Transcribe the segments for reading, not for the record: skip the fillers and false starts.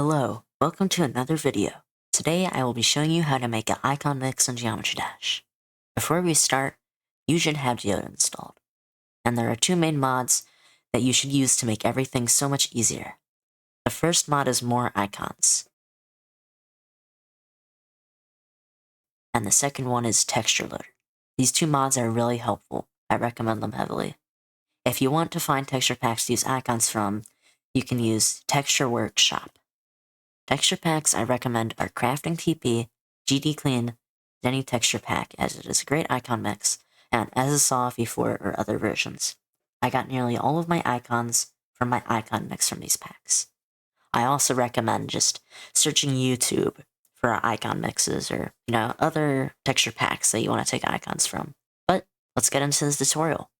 Hello, welcome to another video. Today I will be showing you how to make an icon mix in Geometry Dash. Before we start, you should have Geoda installed. And there are two main mods that you should use to make everything so much easier. The first mod is More Icons. And the second one is Texture Loader. These two mods are really helpful. I recommend them heavily. If you want to find texture packs to use icons from, you can use Texture Workshop. Texture packs I recommend are Crafting TP, GD Clean, Denny Texture Pack, as it is a great icon mix, and Ezasaw V4 or other versions. I got nearly all of my icons from my icon mix from these packs. I also recommend just searching YouTube for icon mixes or, other texture packs that you want to take icons from. But let's get into this tutorial.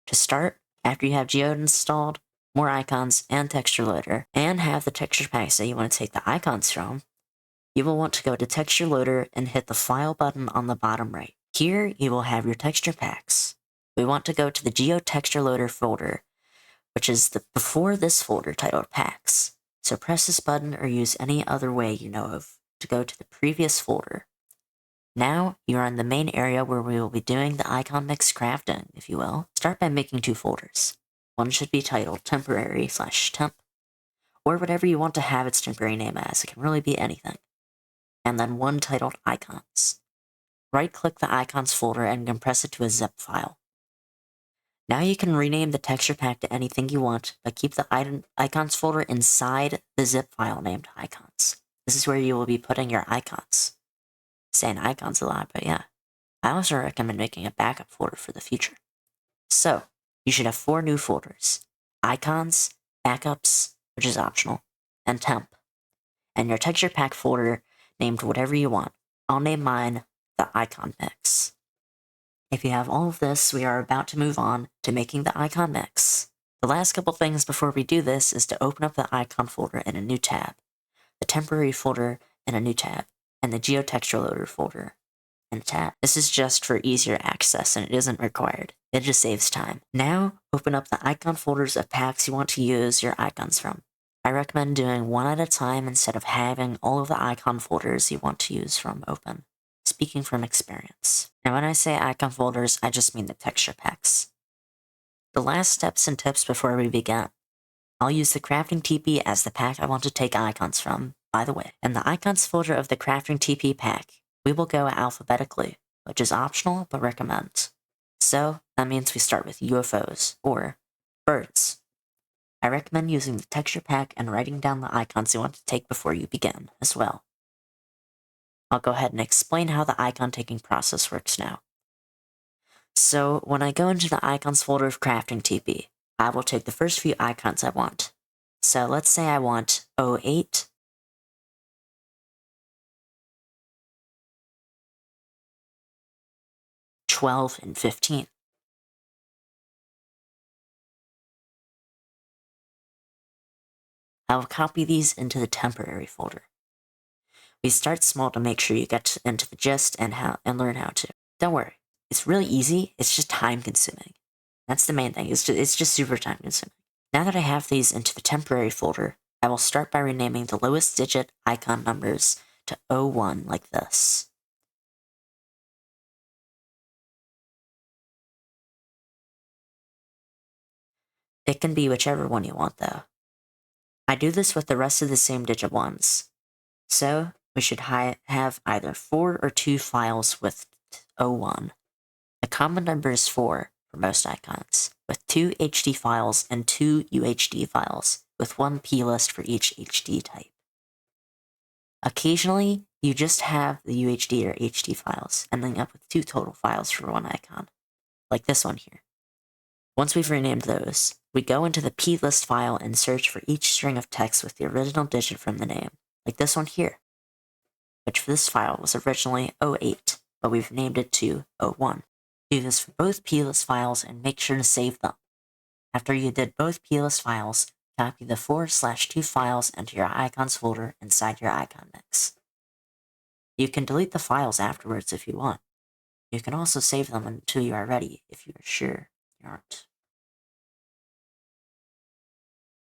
To start, after you have Geoda installed, More Icons, and Texture Loader, and have the texture packs that you want to take the icons from, you will want to go to Texture Loader and hit the File button on the bottom right. Here, you will have your texture packs. We want to go to the GeoTexture Loader folder, which is before this folder titled Packs. So press this button or use any other way you know of to go to the previous folder. Now, you are in the main area where we will be doing the icon mix crafting, if you will. Start by making two folders. One should be titled temporary/temp, or whatever you want to have its temporary name as. It can really be anything. And then one titled icons. Right-click the icons folder and compress it to a zip file. Now you can rename the texture pack to anything you want, but keep the icons folder inside the zip file named icons. This is where you will be putting your icons. Saying icons a lot, but yeah. I also recommend making a backup folder for the future. So, you should have 4 new folders: icons, backups, which is optional, and temp. And your texture pack folder named whatever you want. I'll name mine the icon mix. If you have all of this, we are about to move on to making the icon mix. The last couple things before we do this is to open up the icon folder in a new tab, the temporary folder in a new tab, and the GeoTexture Loader folder in a tab. This is just for easier access and it isn't required. It just saves time. Now, open up the icon folders of packs you want to use your icons from. I recommend doing one at a time instead of having all of the icon folders you want to use from open. Speaking from experience. And when I say icon folders, I just mean the texture packs. The last steps and tips before we begin. I'll use the Crafting TP as the pack I want to take icons from, by the way. In the icons folder of the Crafting TP pack, we will go alphabetically, which is optional but recommend. So, that means we start with UFOs, or birds. I recommend using the texture pack and writing down the icons you want to take before you begin, as well. I'll go ahead and explain how the icon taking process works now. So, when I go into the icons folder of Crafting TP, I will take the first few icons I want. So let's say I want 08, 12, and 15. I will copy these into the temporary folder. We start small to make sure you get into the gist and learn how to. Don't worry, it's really easy, it's just time consuming. That's the main thing, it's just super time consuming. Now that I have these into the temporary folder, I will start by renaming the lowest digit icon numbers to 01 like this. It can be whichever one you want though. I do this with the rest of the same digit ones. So, we should have either 4 or 2 files with 01. The common number is 4 for most icons, with 2 HD files and 2 UHD files, with 1 plist for each HD type. Occasionally, you just have the UHD or HD files, ending up with 2 total files for one icon, like this one here. Once we've renamed those, we go into the plist file and search for each string of text with the original digit from the name, like this one here, which for this file was originally 08, but we've named it to 01. Do this for both plist files and make sure to save them. After you did both plist files, copy the 4/2 files into your icons folder inside your icon mix. You can delete the files afterwards if you want. You can also save them until you are ready if you are sure you aren't.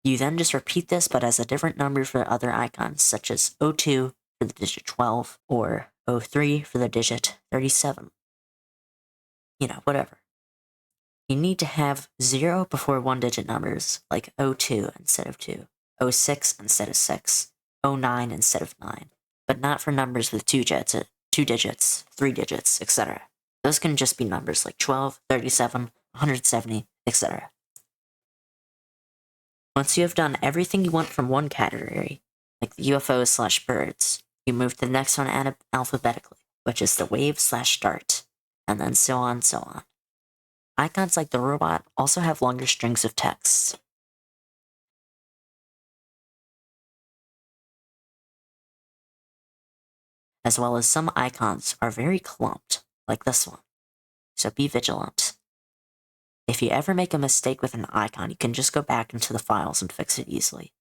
You then just repeat this, but as a different number for other icons, such as 02 for the digit 12, or 03 for the digit 37. Whatever. You need to have 0 before one-digit numbers, like 02 instead of 2, 06 instead of 6, 09 instead of 9, but not for numbers with two digits, 3 digits, etc. Those can just be numbers like 12, 37, 170, etc. Once you have done everything you want from one category, like the UFOs/birds, you move to the next one alphabetically, which is the wave/dart, and then so on, so on. Icons like the robot also have longer strings of text. As well as some icons are very clumped, like this one, so be vigilant. If you ever make a mistake with an icon, you can just go back into the files and fix it easily.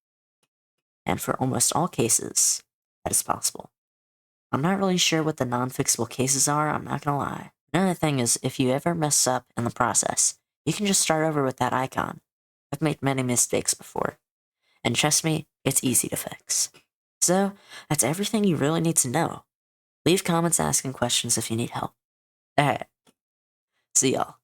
And for almost all cases, that is possible. I'm not really sure what the non-fixable cases are, I'm not gonna lie. Another thing is, if you ever mess up in the process, you can just start over with that icon. I've made many mistakes before. And trust me, it's easy to fix. So, that's everything you really need to know. Leave comments asking questions if you need help. Alright. See y'all.